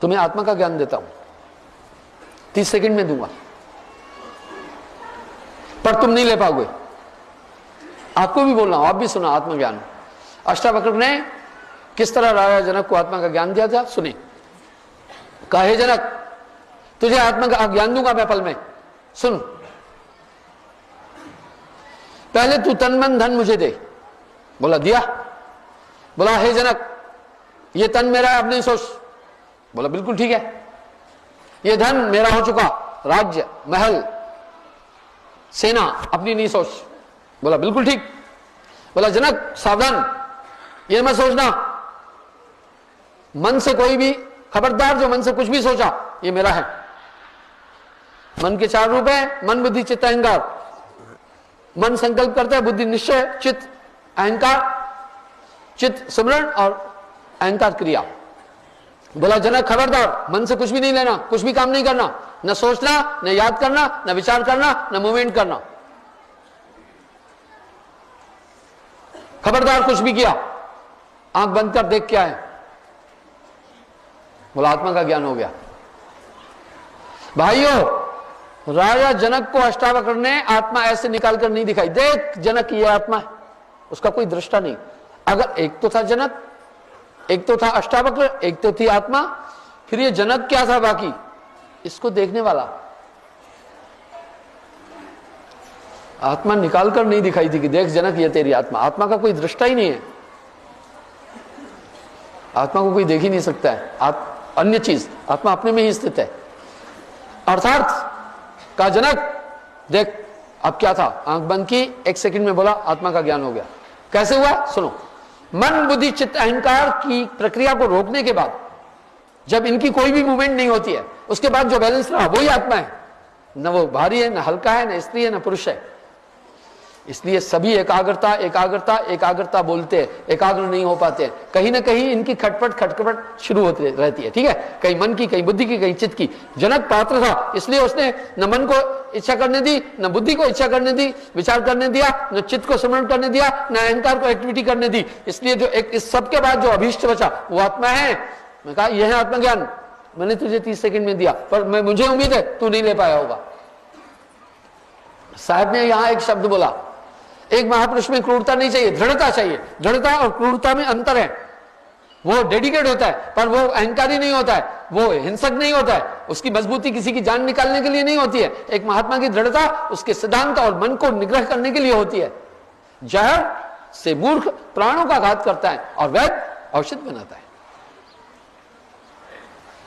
तुम्हें आत्मा का ज्ञान देता हूं, 30 सेकंड में दूंगा, पर तुम नहीं ले पाओगे। आपको भी बोल रहा हूं, आप भी सुना आत्मज्ञान। अष्टावक्र ने किस तरह राजा जनक को आत्मा का ज्ञान दिया था, सुने। कहा, हे जनक, तुझे आत्मा का ज्ञान दूंगा मैं पल में, सुन। पहले तू तन मन धन मुझे दे। बोला दिया। बोला, हे जनक, ये तन मेरा है, अब नहीं सोच। बोला बिल्कुल ठीक है। ये धन मेरा हो चुका, राज्य, महल, सेना, अपनी नहीं सोच। बोला बिल्कुल ठीक। बोला जनक सावधान, ये मत सोचना, मन से कोई भी, खबरदार जो मन से कुछ भी सोचा, ये मेरा है। मन के 4 रूप है, मन, बुद्धि, चित्त, अहंकार। मन संकल्प करता है, बुद्धि निश्चय, चित्त अहंकार, चित्त स्मरण और अहंकार क्रिया। बोला जनक खबरदार, मन से कुछ भी नहीं लेना, कुछ भी काम नहीं करना, न सोचना, न याद करना, न विचार करना, न मूवमेंट करना। खबरदार कुछ भी किया, आंख बंद कर देख क्या है। बोला आत्मा का ज्ञान हो गया। भाइयों, राजा जनक को अष्टावक्र ने आत्मा ऐसे निकाल कर नहीं दिखाई। देख जनक, ये आत्मा है, उसका कोई दृष्टा नहीं। अगर एक तो था जनक, एक तो था अष्टावक्र, एक तो थी आत्मा, फिर ये जनक क्या था बाकी, इसको देखने वाला। आत्मा निकाल कर नहीं दिखाई थी कि देख जनक, ये तेरी आत्मा। आत्मा का कोई दृष्टा ही नहीं है, आत्मा को कोई देख ही नहीं सकता है। अन्य चीज, आत्मा अपने में ही स्थित है। अर्थात का जनक देख, अब क्या था, आंख बंद की, 1 सेकंड में बोला आत्मा का ज्ञान हो गया। कैसे हुआ, सुनो। मन, बुद्धि, चित्त, अहंकार की प्रक्रिया को रोकने के बाद, जब इनकी कोई भी मूवमेंट नहीं होती है, उसके बाद जो बैलेंस रहा वही आत्मा है। न वो भारी है, न हल्का है, न स्त्री है, न पुरुष है। इसलिए सभी एकाग्रता एकाग्रता एकाग्रता बोलते हैं, एकाग्र नहीं हो पाते। कहीं ना कहीं इनकी खटपट खटपट शुरू होती रहती है, ठीक है। कहीं मन की, कहीं बुद्धि की, कहीं चित्त की। जनक पात्र था, इसलिए उसने न मन को इच्छा करने दी, न बुद्धि को इच्छा करने दी, विचार करने दिया, न चित्त को स्मरण करने दिया, न अहंकार को एक्टिविटी करने दी। इसलिए जो एक, इस सबके बाद जो अभीष्ट बचा वो आत्मा है। मैं कहा यह है आत्मज्ञान, मैंने तुझे 30 सेकंड में दिया, पर मुझे उम्मीद है तू नहीं ले पाया होगा। साहब ने यहां एक शब्द बोला, एक महापुरुष में क्रूरता नहीं चाहिए, दृढ़ता चाहिए। दृढ़ता और क्रूरता में अंतर है। वो डेडिकेट होता है, पर वो अहंकारी नहीं होता है, वो हिंसक नहीं होता है। उसकी मजबूती किसी की जान निकालने के लिए नहीं होती है। एक महात्मा की दृढ़ता उसके सिद्धांत और मन को निग्रह करने के लिए होती है। जहर से मूर्ख प्राणों का घात करता है और वैद्य औषध बनाता है।